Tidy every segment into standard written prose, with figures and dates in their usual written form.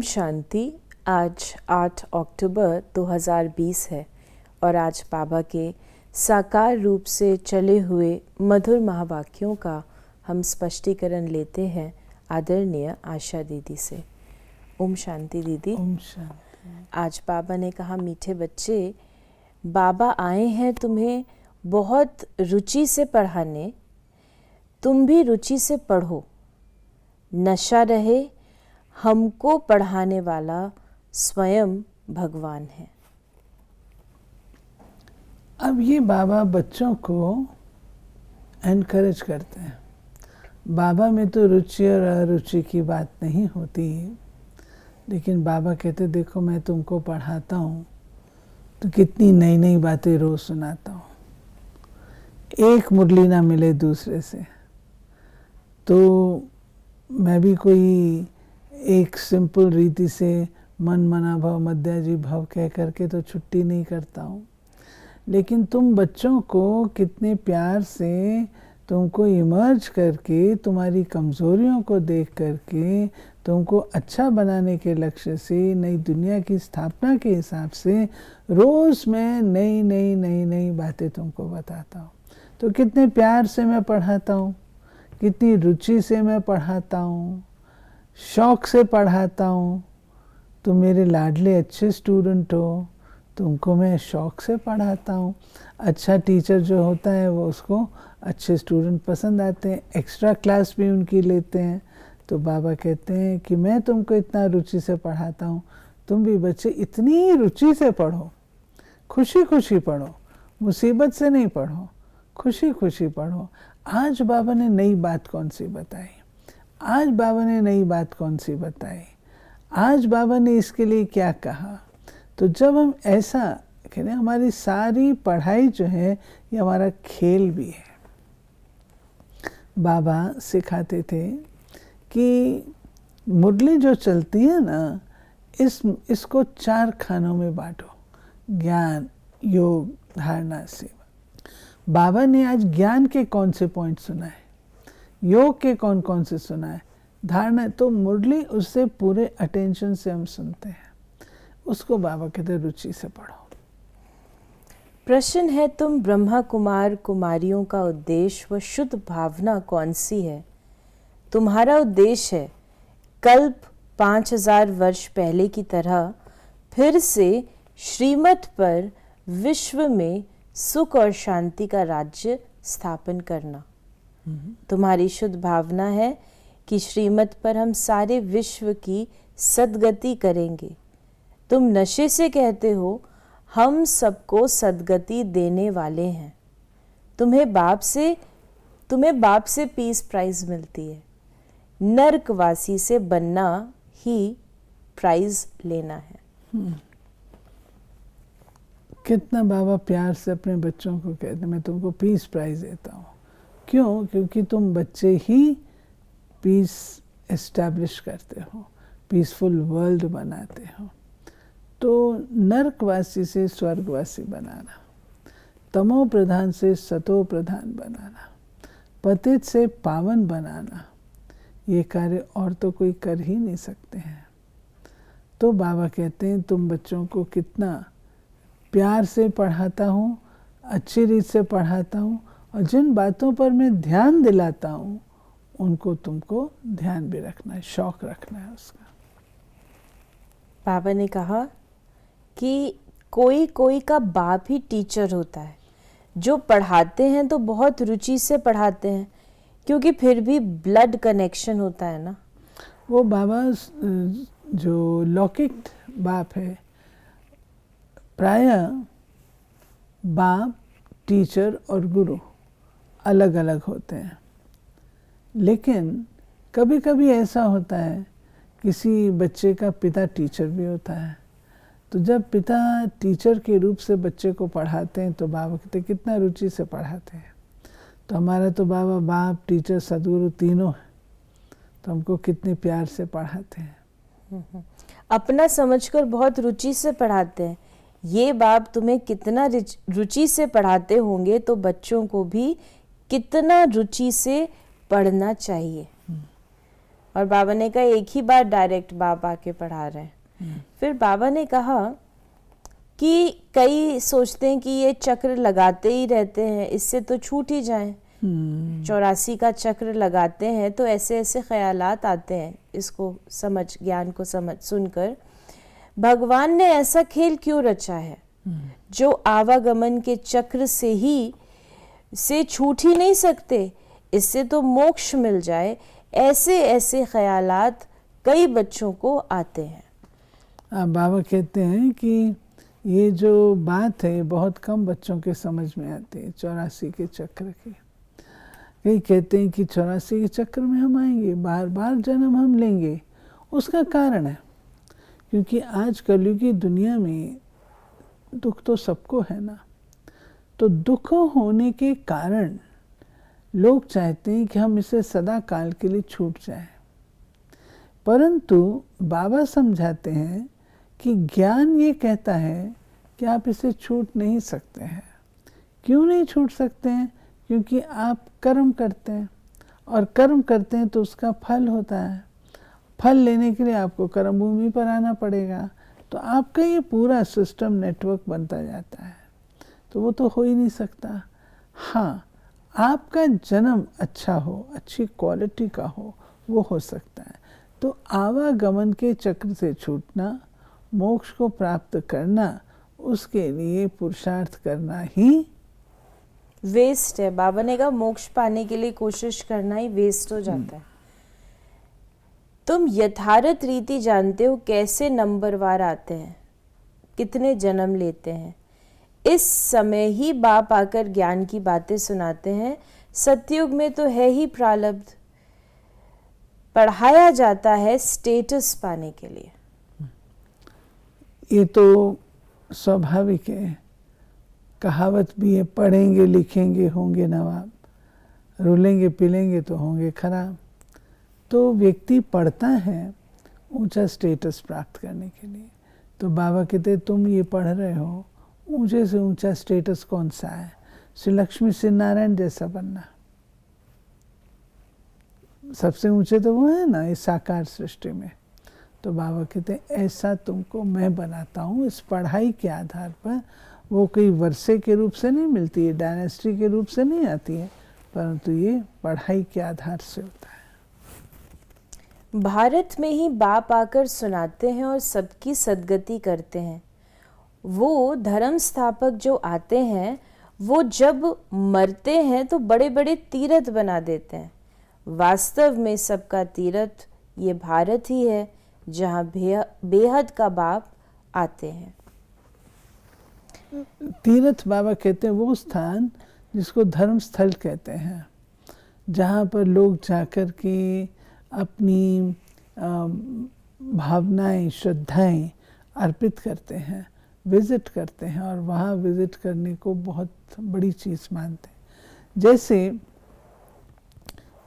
शांति। आज 8 अक्टूबर 2020 है और आज बाबा के साकार रूप से चले हुए मधुर महावाक्यों का हम स्पष्टीकरण लेते हैं आदरणीय आशा दीदी से। ओम शांति दीदी। ओम शांति। आज बाबा ने कहा, मीठे बच्चे, बाबा आए हैं तुम्हें बहुत रुचि से पढ़ाने, तुम भी रुचि से पढ़ो। नशा रहे, हमको पढ़ाने वाला स्वयं भगवान है। अब ये बाबा बच्चों को एनकरेज करते हैं। बाबा में तो रुचि और अरुचि की बात नहीं होती, लेकिन बाबा कहते देखो मैं तुमको पढ़ाता हूँ तो कितनी नई नई बातें रोज सुनाता हूँ। एक मुरली ना मिले दूसरे से तो मैं भी कोई एक सिंपल रीति से मन मना भव मध्याजी भव कह करके तो छुट्टी नहीं करता हूँ, लेकिन तुम बच्चों को कितने प्यार से तुमको इमर्ज करके तुम्हारी कमज़ोरियों को देख करके तुमको अच्छा बनाने के लक्ष्य से नई दुनिया की स्थापना के हिसाब से रोज़ मैं नई नई नई नई बातें तुमको बताता हूँ। तो कितने प्यार से मैं पढ़ाता हूँ, कितनी रुचि से मैं पढ़ाता हूँ, शौक़ से पढ़ाता हूँ। तुम मेरे लाडले अच्छे स्टूडेंट हो, तुमको मैं शौक़ से पढ़ाता हूँ। अच्छा टीचर जो होता है वो उसको अच्छे स्टूडेंट पसंद आते हैं, एक्स्ट्रा क्लास भी उनकी लेते हैं। तो बाबा कहते हैं कि मैं तुमको इतना रुचि से पढ़ाता हूँ, तुम भी बच्चे इतनी रुचि से पढ़ो, खुशी खुशी पढ़ो, मुसीबत से नहीं पढ़ो, खुशी खुशी पढ़ो। आज बाबा ने नई बात कौन सी बताई, आज बाबा ने नई बात कौन सी बताई, आज बाबा ने इसके लिए क्या कहा। तो जब हम ऐसा कहें, हमारी सारी पढ़ाई जो है ये हमारा खेल भी है। बाबा सिखाते थे कि मुरली जो चलती है ना, इसको 4 खानों में बांटो, ज्ञान, योग, धारणा, सेवा। बाबा ने आज ज्ञान के कौन से पॉइंट सुनाए, योग के कौन कौन से सुनाए, धारणा, तो मुरली उससे पूरे अटेंशन से हम सुनते हैं। उसको बाबा कहते रुचि से पढ़ो। प्रश्न है, तुम ब्रह्मा कुमार कुमारियों का उद्देश्य व शुद्ध भावना कौन सी है? तुम्हारा उद्देश्य है कल्प 5000 वर्ष पहले की तरह फिर से श्रीमत पर विश्व में सुख और शांति का राज्य स्थापन करना। तुम्हारी शुद्ध भावना है कि श्रीमत पर हम सारे विश्व की सद्गति करेंगे। तुम नशे से कहते हो हम सबको सद्गति देने वाले हैं। तुम्हें बाप से पीस प्राइज मिलती है, नरकवासी से बनना ही प्राइज लेना है। कितना बाबा प्यार से अपने बच्चों को कहते मैं तुमको पीस प्राइज देता हूँ। क्यों? क्योंकि तुम बच्चे ही पीस एस्टैब्लिश करते हो, पीसफुल वर्ल्ड बनाते हो। तो नरकवासी से स्वर्गवासी बनाना, तमो प्रधान से सतो प्रधान बनाना, पतित से पावन बनाना, ये कार्य और तो कोई कर ही नहीं सकते हैं। तो बाबा कहते हैं तुम बच्चों को कितना प्यार से पढ़ाता हूँ, अच्छी रीत से पढ़ाता हूँ, और जिन बातों पर मैं ध्यान दिलाता हूँ उनको तुमको ध्यान भी रखना है, शौक रखना है उसका। बाबा ने कहा कि कोई कोई का बाप ही टीचर होता है। जो पढ़ाते हैं तो बहुत रुचि से पढ़ाते हैं, क्योंकि फिर भी ब्लड कनेक्शन होता है ना। वो बाबा जो लौकिक बाप है, प्रायः बाप, टीचर और गुरु अलग अलग होते हैं। लेकिन कभी कभी ऐसा होता है किसी बच्चे का पिता टीचर भी होता है। तो जब पिता टीचर के रूप से बच्चे को पढ़ाते हैं तो बाबा कहते कितना रुचि से पढ़ाते हैं। तो हमारा तो बाबा बाप, टीचर, सदगुरु तीनों है, तो हमको कितने प्यार से पढ़ाते हैं। अपना समझकर बहुत रुचि से पढ़ाते हैं। ये बाप तुम्हें कितना रुचि से पढ़ाते होंगे तो बच्चों को भी कितना रुचि से पढ़ना चाहिए। और बाबा ने कहा एक ही बार डायरेक्ट बाप आके पढ़ा रहे हैं। फिर बाबा ने कहा कि कई सोचते हैं कि ये चक्र लगाते ही रहते हैं, इससे तो छूट ही जाएं। 84 का चक्र लगाते हैं तो ऐसे ऐसे ख्यालात आते हैं। इसको समझ, ज्ञान को समझ सुनकर भगवान ने ऐसा खेल क्यों रचा है जो आवागमन के चक्र से छूट ही नहीं सकते, इससे तो मोक्ष मिल जाए, ऐसे ऐसे ख्यालात कई बच्चों को आते हैं। बाबा कहते हैं कि ये जो बात है बहुत कम बच्चों के समझ में आती है 84 के चक्र की। कई कहते हैं कि 84 के चक्र में हम आएंगे, बार बार जन्म हम लेंगे। उसका कारण है क्योंकि आज कलयुग की दुनिया में दुख तो सबको है ना, तो दुख होने के कारण लोग चाहते हैं कि हम इसे सदा काल के लिए छूट जाएं। परंतु बाबा समझाते हैं कि ज्ञान ये कहता है कि आप इसे छूट नहीं सकते हैं। क्यों नहीं छूट सकते हैं? क्योंकि आप कर्म करते हैं और कर्म करते हैं तो उसका फल होता है। फल लेने के लिए आपको कर्म भूमि पर आना पड़ेगा, तो आपका ये पूरा सिस्टम नेटवर्क बनता जाता है, तो वो तो हो ही नहीं सकता। हाँ, आपका जन्म अच्छा हो, अच्छी क्वालिटी का हो, वो हो सकता है। तो आवागमन के चक्र से छूटना, मोक्ष को प्राप्त करना, उसके लिए पुरुषार्थ करना ही वेस्ट है। बाबा ने कहा मोक्ष पाने के लिए कोशिश करना ही वेस्ट हो जाता है। तुम यथार्थ रीति जानते हो कैसे नंबरवार आते हैं, कितने जन्म लेते हैं। इस समय ही बाप आकर ज्ञान की बातें सुनाते हैं। सतयुग में तो है ही प्रारब्ध, पढ़ाया जाता है स्टेटस पाने के लिए। ये तो स्वाभाविक है, कहावत भी है, पढ़ेंगे लिखेंगे होंगे नवाब, रुलेंगे पिलेंगे तो होंगे खराब। तो व्यक्ति पढ़ता है ऊंचा स्टेटस प्राप्त करने के लिए। तो बाबा कहते तुम ये पढ़ रहे हो, ऊंचे से ऊंचा स्टेटस कौन सा है? श्री लक्ष्मी श्री नारायण जैसा बनना, सबसे ऊंचे तो वो है ना इस साकार सृष्टि में। तो बाबा कहते ऐसा तुमको मैं बनाता हूँ इस पढ़ाई के आधार पर। वो कोई वर्षे के रूप से नहीं मिलती है, डायनेस्टी के रूप से नहीं आती है, परंतु ये पढ़ाई के आधार से होता है। भारत में ही बाप आकर सुनाते हैं और सबकी सद्गति करते हैं। वो धर्म स्थापक जो आते हैं वो जब मरते हैं तो बड़े बड़े तीर्थ बना देते हैं। वास्तव में सबका तीर्थ ये भारत ही है जहाँ बेहद का बाप आते हैं। तीर्थ बाबा कहते हैं वो स्थान जिसको धर्म स्थल कहते हैं, जहाँ पर लोग जाकर के अपनी भावनाएं श्रद्धाएं अर्पित करते हैं, विजिट करते हैं और वहाँ विजिट करने को बहुत बड़ी चीज़ मानते हैं। जैसे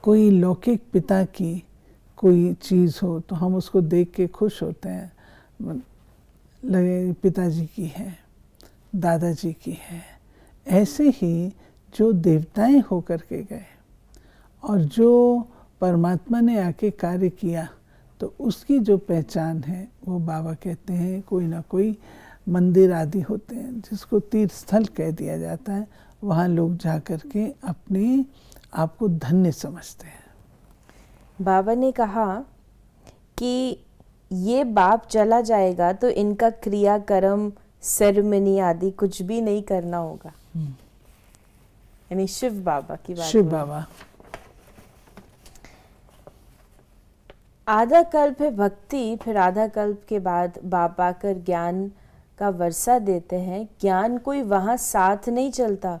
कोई लौकिक पिता की कोई चीज़ हो तो हम उसको देख के खुश होते हैं, लगे पिताजी की है, दादाजी की है। ऐसे ही जो देवताएं होकर के गए और जो परमात्मा ने आके कार्य किया, तो उसकी जो पहचान है वो बाबा कहते हैं कोई ना कोई मंदिर आदि होते हैं जिसको तीर्थ स्थल कह दिया जाता है। वहाँ लोग जा कर के अपने आप को धन्य समझते हैं। बाबा ने कहा कि ये बाप चला जाएगा तो इनका क्रियाकर्म सेरेमनी आदि कुछ भी नहीं करना होगा। यानी शिव बाबा की बात। शिव बाबा आधा कल्प है भक्ति, फिर आधा कल्प के बाद बाप आकर ज्ञान का वर्षा देते हैं। ज्ञान कोई वहाँ साथ नहीं चलता,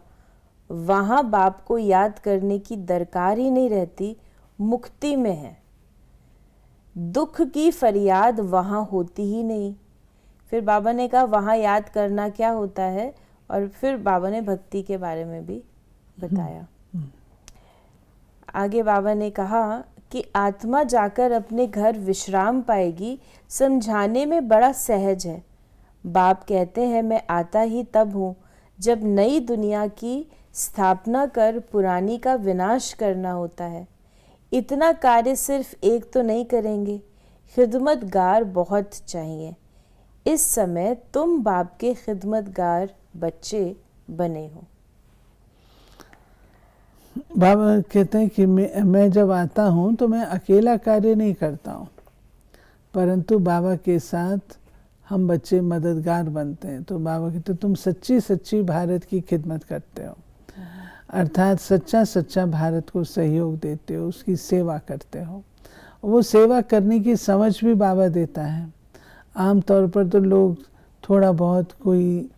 वहाँ बाप को याद करने की दरकार ही नहीं रहती, मुक्ति में है। दुख की फरियाद वहाँ होती ही नहीं। फिर बाबा ने कहा वहाँ याद करना क्या होता है, और फिर बाबा ने भक्ति के बारे में भी बताया। आगे बाबा ने कहा कि आत्मा जाकर अपने घर विश्राम पाएगी, समझाने में बड़ा सहज है। बाप कहते हैं मैं आता ही तब हूँ जब नई दुनिया की स्थापना कर पुरानी का विनाश करना होता है। इतना कार्य सिर्फ एक तो नहीं करेंगे, खिदमतगार बहुत चाहिए। इस समय तुम बाप के खिदमतगार बच्चे बने हो। बाबा कहते हैं कि मैं जब आता हूँ तो मैं अकेला कार्य नहीं करता हूँ, परंतु बाबा के साथ हम बच्चे मददगार बनते हैं। तो बाबा कहते तुम सच्ची सच्ची भारत की खिदमत करते हो, अर्थात सच्चा सच्चा भारत को सहयोग देते हो, उसकी सेवा करते हो। वो सेवा करने की समझ भी बाबा देता है। आमतौर पर तो लोग थोड़ा बहुत कोई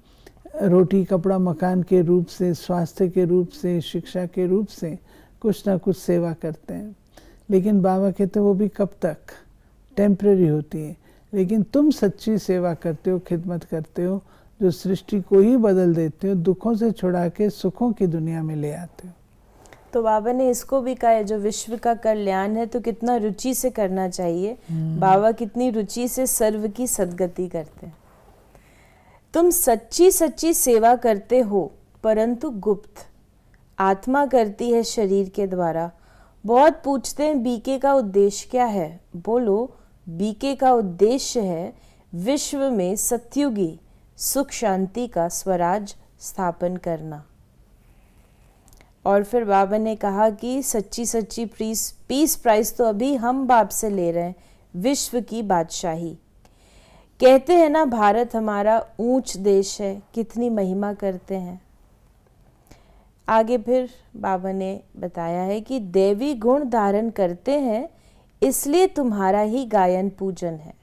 रोटी कपड़ा मकान के रूप से, स्वास्थ्य के रूप से, शिक्षा के रूप से कुछ ना कुछ सेवा करते हैं, लेकिन बाबा कहते हैं वो भी कब तक, टेम्परेरी होती है। लेकिन तुम सच्ची सेवा करते हो, खिदमत करते हो, जो सृष्टि को ही बदल देते हो, दुखों से छुड़ा के सुखों की दुनिया में ले आते हो। तो बाबा ने इसको भी कहा है, जो विश्व का कल्याण है तो कितना रुचि से करना चाहिए। बाबा कितनी रुचि से सर्व की सद्गति करते हैं। तुम सच्ची सच्ची सेवा करते हो, परंतु गुप्त। आत्मा करती है शरीर के द्वारा। बहुत पूछते हैं बीके का उद्देश्य क्या है। बोलो, बीके का उद्देश्य है विश्व में सत्युगी सुख शांति का स्वराज स्थापन करना। और फिर बाबा ने कहा कि सच्ची सच्ची पीस प्राइज तो अभी हम बाप से ले रहे हैं, विश्व की बादशाही। कहते हैं ना, भारत हमारा ऊंच देश है, कितनी महिमा करते हैं। आगे फिर बाबा ने बताया है कि देवी गुण धारण करते हैं, इसलिए तुम्हारा ही गायन पूजन है।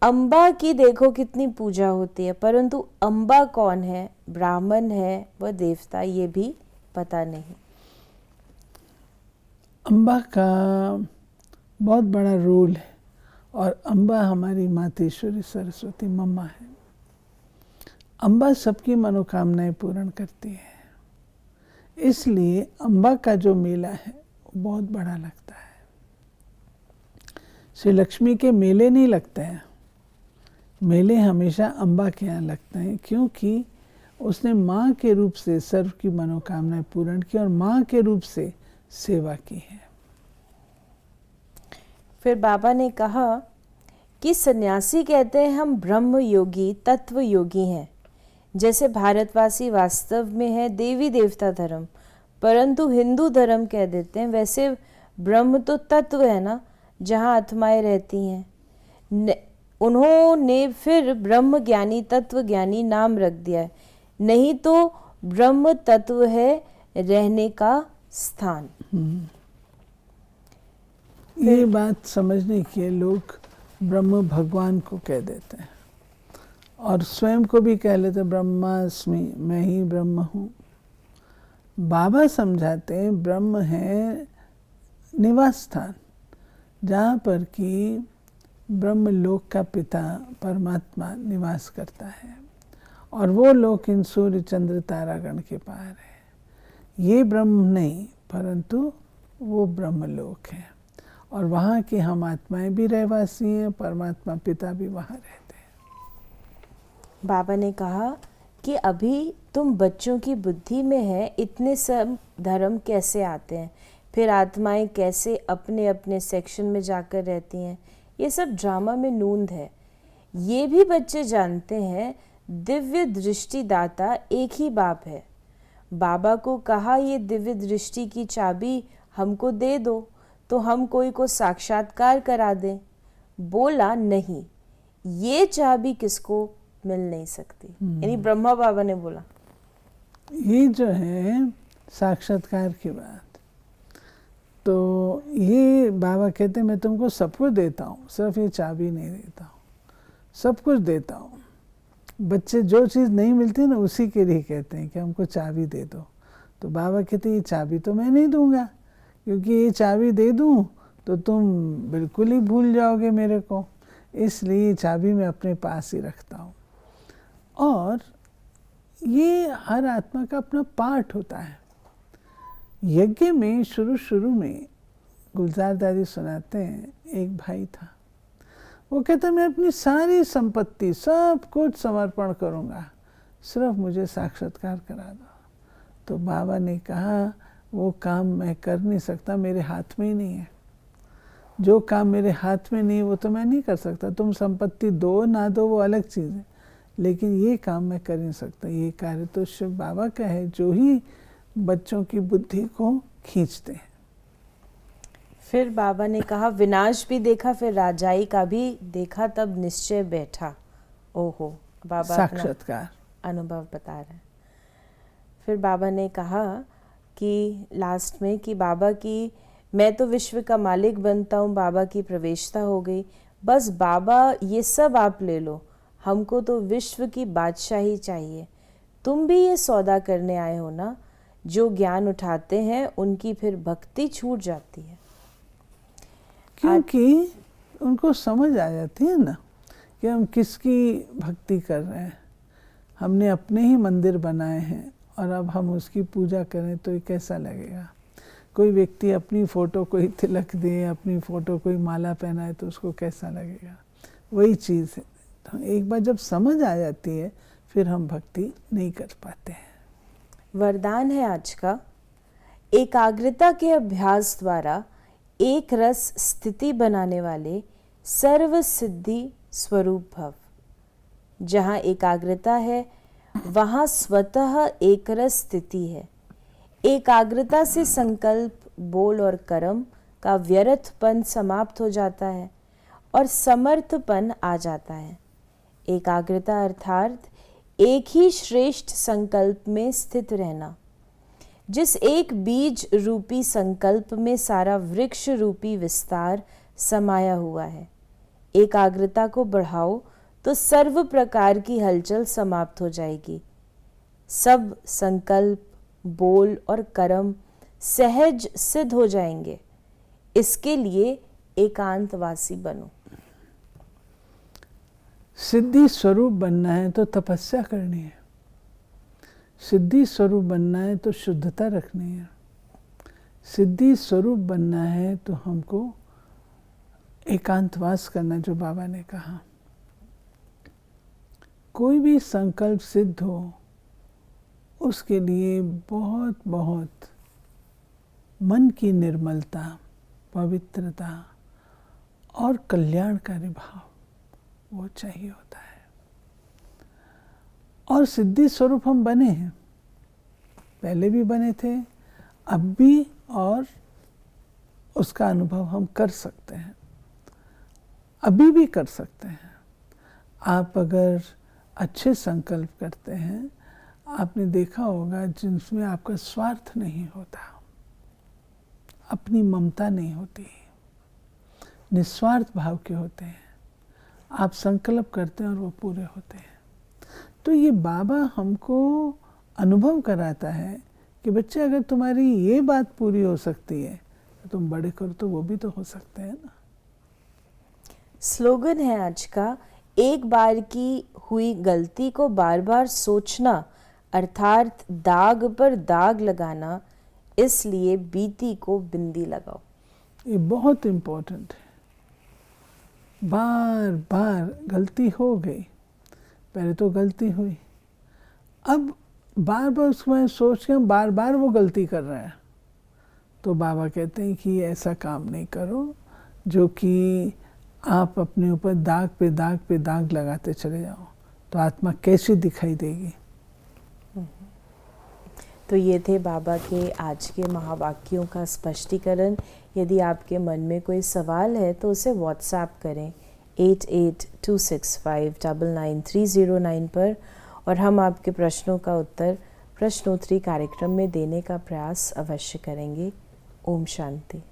अम्बा की देखो कितनी पूजा होती है, परंतु अम्बा कौन है, ब्राह्मण है व देवता, ये भी पता नहीं। अम्बा का बहुत बड़ा रोल है, और अम्बा हमारी मातेश्वरी सरस्वती मम्मा है। अम्बा सबकी मनोकामनाएं पूर्ण करती है, इसलिए अम्बा का जो मेला है वो बहुत बड़ा लगता है। श्री लक्ष्मी के मेले नहीं लगते हैं, मेले हमेशा अम्बा के यहाँ लगते हैं, क्योंकि उसने माँ के रूप से सर्व की मनोकामनाएं पूर्ण की और माँ के रूप से सेवा की है। फिर बाबा ने कहा कि सन्यासी कहते हैं हम ब्रह्म योगी तत्व योगी हैं। जैसे भारतवासी वास्तव में है देवी देवता धर्म, परंतु हिंदू धर्म कह देते हैं। वैसे ब्रह्म तो तत्व है ना, जहाँ आत्माएं रहती हैं। उन्होंने फिर ब्रह्म ज्ञानी तत्व ज्ञानी नाम रख दिया है, नहीं तो ब्रह्म तत्व है रहने का स्थान। ये बात समझने के लोग ब्रह्म भगवान को कह देते हैं, और स्वयं को भी कह लेते ब्रह्मास्मि, मैं ही ब्रह्म हूँ। बाबा समझाते हैं ब्रह्म है निवास स्थान, जहाँ पर कि ब्रह्म लोक का पिता परमात्मा निवास करता है, और वो लोक इन सूर्य चंद्र तारागण के पार है। ये ब्रह्म नहीं, परंतु वो ब्रह्म लोक है, और वहाँ की हम आत्माएं भी रहवासी हैं, परमात्मा पिता भी वहाँ रहते हैं। बाबा ने कहा कि अभी तुम बच्चों की बुद्धि में है, इतने सब धर्म कैसे आते हैं, फिर आत्माएं कैसे अपने अपने सेक्शन में जाकर रहती हैं, ये सब ड्रामा में नूंद है। ये भी बच्चे जानते हैं दिव्य दृष्टि दाता एक ही बाप है। बाबा को कहा ये दिव्य दृष्टि की चाबी हमको दे दो तो हम कोई को साक्षात्कार करा दें। बोला नहीं, ये चाबी किसको मिल नहीं सकती। यानी ब्रह्मा बाबा ने बोला ये जो है साक्षात्कार की बात, तो ये बाबा कहते हैं मैं तुमको सब कुछ देता हूँ, सिर्फ ये चाबी नहीं देता हूँ, सब कुछ देता हूँ। बच्चे जो चीज़ नहीं मिलती ना उसी के लिए कहते हैं कि हमको चाबी दे दो। तो बाबा कहते हैं ये चाबी तो मैं नहीं दूंगा, क्योंकि ये चाबी दे दूं तो तुम बिल्कुल ही भूल जाओगे मेरे को, इसलिए चाबी मैं अपने पास ही रखता हूँ। और ये हर आत्मा का अपना पार्ट होता है। यज्ञ में शुरू में गुलजार दादी सुनाते हैं, एक भाई था, वो कहता मैं अपनी सारी संपत्ति सब कुछ समर्पण करूँगा, सिर्फ मुझे साक्षात्कार करा दो। तो बाबा ने कहा वो काम मैं कर नहीं सकता, मेरे हाथ में ही नहीं है। जो काम मेरे हाथ में नहीं वो तो मैं नहीं कर सकता। तुम संपत्ति दो ना दो वो अलग चीज़ है, लेकिन ये काम मैं कर नहीं सकता। ये कार्य तो शिव बाबा का है, जो ही बच्चों की बुद्धि को खींचते हैं। फिर बाबा ने कहा, विनाश भी देखा फिर राजाई का भी देखा, तब निश्चय बैठा। ओहो, बाबा साक्षात्कार अनुभव बता रहे हैं। फिर बाबा ने कहा कि लास्ट में कि बाबा की मैं तो विश्व का मालिक बनता हूँ, बाबा की प्रवेशता हो गई, बस बाबा ये सब आप ले लो, हमको तो विश्व की बादशाही चाहिए। तुम भी ये सौदा करने आए हो ना। जो ज्ञान उठाते हैं उनकी फिर भक्ति छूट जाती है, क्योंकि उनको समझ आ जाती है ना कि हम किसकी भक्ति कर रहे हैं। हमने अपने ही मंदिर बनाए हैं और अब हम उसकी पूजा करें तो ये कैसा लगेगा। कोई व्यक्ति अपनी फ़ोटो कोई तिलक दे, अपनी फ़ोटो कोई माला पहनाए तो उसको कैसा लगेगा। वही चीज़ है। तो एक बार जब समझ आ जाती है फिर हम भक्ति नहीं कर पाते हैं। वरदान है आज का, एकाग्रता के अभ्यास द्वारा एक रस स्थिति बनाने वाले सर्व सिद्धि स्वरूप भव। जहाँ एकाग्रता है वहाँ स्वतः एक रस स्थिति है। एकाग्रता से संकल्प, बोल और कर्म का व्यर्थपन समाप्त हो जाता है और समर्थपन आ जाता है। एकाग्रता अर्थात एक ही श्रेष्ठ संकल्प में स्थित रहना। जिस एक बीज रूपी संकल्प में सारा वृक्ष रूपी विस्तार समाया हुआ है। एकाग्रता को बढ़ाओ तो सर्व प्रकार की हलचल समाप्त हो जाएगी। सब संकल्प, बोल और कर्म सहज सिद्ध हो जाएंगे। इसके लिए एकांतवासी बनो। सिद्धि स्वरूप बनना है तो तपस्या करनी है। सिद्धि स्वरूप बनना है तो शुद्धता रखनी है। सिद्धि स्वरूप बनना है तो हमको एकांतवास करना, जो बाबा ने कहा। कोई भी संकल्प सिद्ध हो उसके लिए बहुत बहुत मन की निर्मलता, पवित्रता और कल्याणकारी भाव वो चाहिए होता है। और सिद्धि स्वरूप हम बने हैं, पहले भी बने थे, अब भी, और उसका अनुभव हम कर सकते हैं, अभी भी कर सकते हैं। आप अगर अच्छे संकल्प करते हैं, आपने देखा होगा जिनमें आपका स्वार्थ नहीं होता, अपनी ममता नहीं होती, निस्वार्थ भाव के होते हैं। आप संकल्प करते हैं और वो पूरे होते हैं। तो ये बाबा हमको अनुभव कराता है कि बच्चे, अगर तुम्हारी ये बात पूरी हो सकती है तो तुम बड़े करो तो वो भी तो हो सकते हैं ना। स्लोगन है आज का, एक बार की हुई गलती को बार बार सोचना अर्थात दाग पर दाग लगाना, इसलिए बीती को बिंदी लगाओ। ये बहुत इम्पोर्टेंट है। बार बार गलती हो गई, पहले तो गलती हुई, अब बार बार उसमें सोच के हम बार बार वो गलती कर रहे हैं। तो बाबा कहते हैं कि ऐसा काम नहीं करो जो कि आप अपने ऊपर दाग पे दाग पे दाग लगाते चले जाओ, तो आत्मा कैसी दिखाई देगी। तो ये थे बाबा के आज के महावाक्यों का स्पष्टीकरण। यदि आपके मन में कोई सवाल है तो उसे व्हाट्सएप करें 8826599309 पर, और हम आपके प्रश्नों का उत्तर प्रश्नोत्तरी कार्यक्रम में देने का प्रयास अवश्य करेंगे। ओम शांति।